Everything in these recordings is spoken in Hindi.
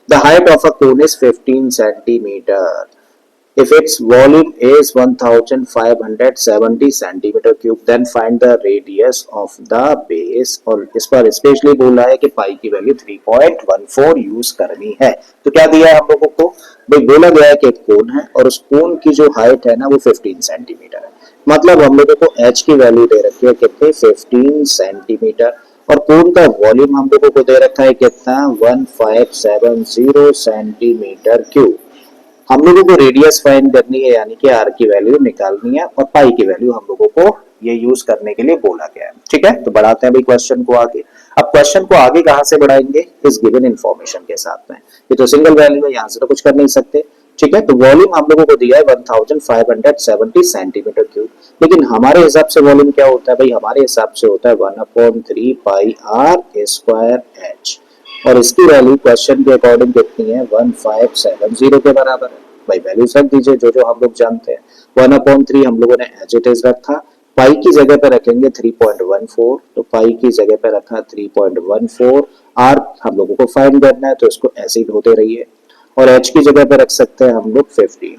The height of a cone is 15 centimeter. If its volume is 1570 centimeter cube, then find the radius of the base. और इस पर स्पेशली बोला है कि पाई की वैल्यू 3.14 यूज करनी है। तो क्या दिया है हम लोगों को? भाई बोला गया है कि एक कोन है और उस कोन की जो हाइट है ना वो 15 सेंटीमीटर है। मतलब हम लोगों को h की वैल्यू दे रखी है कितनी? 15 सेंटीमीटर। और कोन का वॉल्यूम हम लोगों को दे रखा है कितना? 1570 सेंटीमीटर क्यूब। हम लोगों को रेडियस फाइंड करनी है, यानी कि आर की वैल्यू निकालनी है और पाई की वैल्यू हम लोगों को ये यूज करने के लिए बोला गया है। ठीक है, तो बढ़ाते हैं भाई क्वेश्चन को आगे। अब क्वेश्चन को आगे कहां से बढ़ाएंगे? इस गिवन इंफॉर्मेशन के साथ में। ये तो सिंगल वैल्यू है, यहां से तो कुछ कर नहीं सकते। ठीक है, तो वॉल्यूम हम लोगों को दिया है 1570 सेंटीमीटर क्यूब। लेकिन हमारे हिसाब से वॉल्यूम क्या होता है भाई? हमारे हिसाब से होता है 1/3 पाई आर स्क्वायर एच। और इसकी वैल्यू क्वेश्चन के अकॉर्डिंग कितनी है? 1570 के बराबर है। भाई वैल्यू रख दीजिए जो जो हम लोग जानते हैं। 1/3 हम लोगों ने एज इट इज रखा, पाई की जगह पे रखेंगे 3.14, तो पाई की जगह पे रखा 3.14। आर हम लोगों को फाइंड करना है तो इसको ऐसे ही होते रहिए। और एच की जगह पे रख सकते हैं हम लोग 15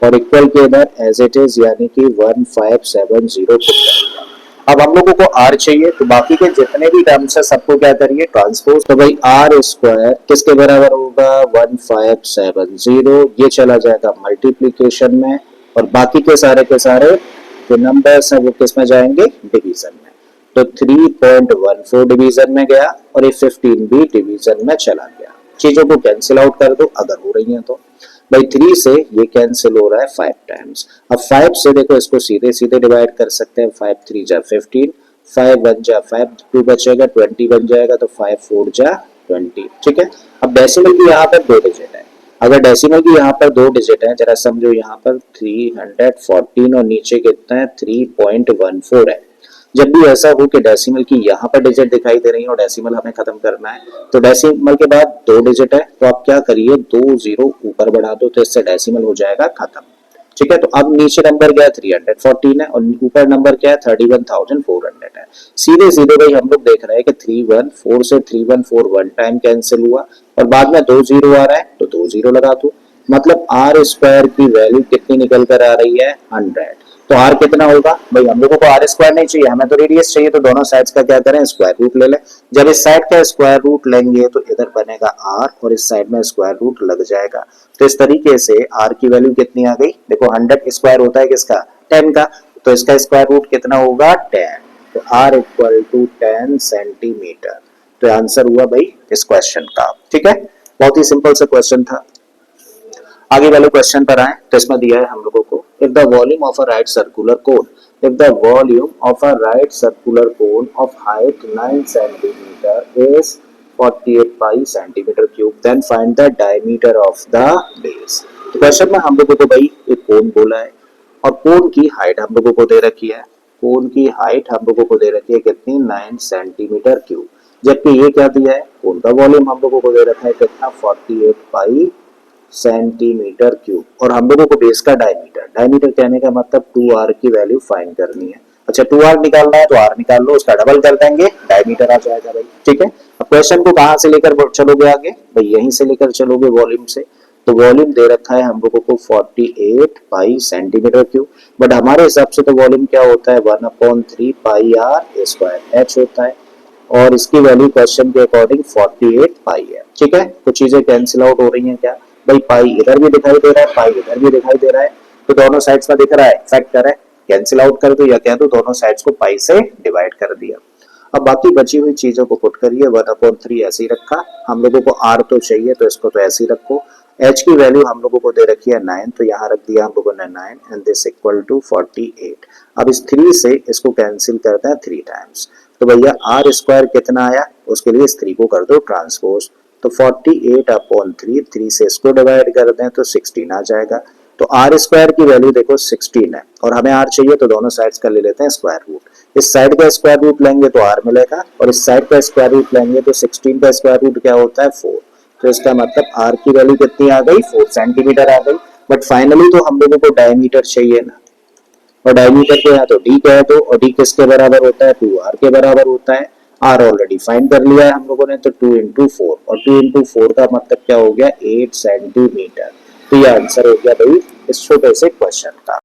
और इक्वल के इधर एज इट इज, यानी कि 1570 पुट करेंगे। अब हम लोगों को आर चाहिए, तो बाकी के जितने भी टर्म्स है सबको क्या करिए? ट्रांसपोज। तो भाई आर स्क्वायर किसके बराबर होगा? 1570। ये चला जाएगा मल्टीप्लीकेशन में और बाकी के सारे जो नंबर्स हैं वो किस में जाएंगे? डिवीजन में। तो 3.14 डिवीजन में गया और ये 15 भी डिवीजन में चला गया। चीजों को कैंसिल आउट कर दो अगर हो रही है तो। भाई 3 से ये कैंसिल हो रहा है 5 टाइम्स। अब 5 से देखो इसको सीधे सीधे डिवाइड कर सकते हैं। 5 3 जा 15, 5 1 जा 5, 2 बचेगा 20 बन जाएगा, तो 5 4 जा 20। ठीक है, अब डेसिमल की यहाँ पर 2 डिजिट है। अगर डेसिमल की यहाँ पर 2 डिजिट है, जरा समझो, यहाँ पर 314 और नीचे कितना है? 3.14 है। जब भी ऐसा हो कि डेसिमल की यहाँ पर डिजिट दिखाई दे रही है और डेसिमल हमें खत्म करना है, तो डेसिमल के बाद 2 डिजिट है, तो आप क्या करिए? 2 जीरो ऊपर बढ़ा दो, तो इससे डेसिमल हो जाएगा खत्म। ठीक है, तो अब नीचे नंबर क्या है? 314 है और ऊपर नंबर क्या है? 31,400 है। सीधे सीधे भाई हम लोग देख रहे हैं कि 314 से 314 वन टाइम कैंसिल हुआ और बाद में 2 जीरो आ रहा है, तो 2 जीरो लगा दो। मतलब आर स्क्वायर की वैल्यू कितनी निकल कर आ रही है? 100। तो आर कितना होगा भाई? हम लोगों को आर स्क्वायर नहीं चाहिए, हमें तो रेडियस चाहिए। तो दोनों साइड्स का क्या करें? स्क्वायर रूट ले लें। जब इस साइड का स्क्वायर रूट लेंगे तो इधर बनेगा आर और इस साइड में स्क्वायर रूट लग जाएगा। तो इस तरीके से आर की वैल्यू कितनी आ गई? देखो 100 स्क्वायर होता है किसका? 10 का, तो इसका स्क्वायर रूट कितना होगा? 10। तो आर इक्वल टू 10 सेंटीमीटर। तो आंसर हुआ भाई इस क्वेश्चन का। ठीक है, बहुत ही सिंपल सा क्वेश्चन था। आगे वाले क्वेश्चन पर आए तो इसमें दिया है हम लोगों को, if the volume of a right circular cone, if the volume of a right circular cone of height 9 centimetre is 48 pi centimetre cube, then find the diameter of the base. तो क्वेश्चन में हम लोगों को भाई एक कोन बोला है और कोन की हाइट हम लोगों को दे रखी है। कोन की हाइट हम लोगों को दे रखी है कितनी? 9 सेंटीमीटर क्यूब। जबकि ये क्या दिया है? कोन का वॉल्यूम हम लोगों को दे रखा है कितना? 48 पाई सेंटीमीटर क्यूब। और हम लोगों को बेस का डायमीटर कहने का मतलब 2r की वैल्यू फाइंड करनी है। अच्छा 2r निकालना है तो r निकाल लो, उसका डबल कर देंगे, डायमीटर आ जाएगा भाई। ठीक है, अब क्वेश्चन को कहां से लेकर चलोगे आगे? भाई यहीं से लेकर चलोगे वॉल्यूम से। तो वॉल्यूम दे रखा है हम लोगों को 48 पाई सेंटीमीटर क्यूब, बट हमारे हिसाब से तो वॉल्यूम क्या होता है? 1/3 पाई आर स्क्वायर एच होता है और इसकी वैल्यू क्वेश्चन के अकॉर्डिंग 48 पाई है। ठीक है, कुछ चीजें कैंसिल आउट हो रही हैं क्या भाई? पाई इधर भी दिखाई दे रहा है, पाई इधर भी दिखाई दे रहा है, तो दोनों साइड्स में दिख रहा है, फैक्टर है, कैंसिल आउट कर दो या कह दो दोनों साइड्स को पाई से डिवाइड कर दिया। अब बाकी बची हुई चीजों को पुट करिए। 1/3 ऐसे ही रखा, हम लोगों को आर तो चाहिए तो इसको तो ऐसे ही रखो। एच की वैल्यू हम लोगों को दे रखी है 9, तो यहाँ रख दिया हम लोगों ने 9 एंड दिस इक्वल टू 48। अब इस 3 से इसको कैंसिल करते हैं 3 टाइम्स, तो भैया आर स्क्वायर कितना आया? उसके लिए इस 3 को कर दो ट्रांसपोज, तो 48/3, 3 से इसको डिवाइड कर दें तो 16 आ जाएगा। तो आर स्क्वायर की वैल्यू देखो 16 है और हमें आर चाहिए, तो दोनों साइड्स का ले लेते हैं स्क्वायर रूट। इस साइड का स्क्वायर रूट लेंगे तो आर मिलेगा और इस साइड का स्क्वायर रूट लेंगे तो 16 का स्क्वायर रूट क्या होता है? 4। तो इसका मतलब आर की वैल्यू कितनी आ गई? 4 सेंटीमीटर आ गई। बट फाइनली तो हम लोगों को डायमीटर चाहिए ना, और डायमीटर को यहाँ तो डी कह दो और डी किसके बराबर होता है? 2r के बराबर होता है। आर ऑलरेडी फाइंड कर लिया है हम लोगों ने, तो 2 into 4, और 2 into 4 का मतलब क्या हो गया 8 सेंटीमीटर। तो ये आंसर हो गया भाई इस छोटे से क्वेश्चन का।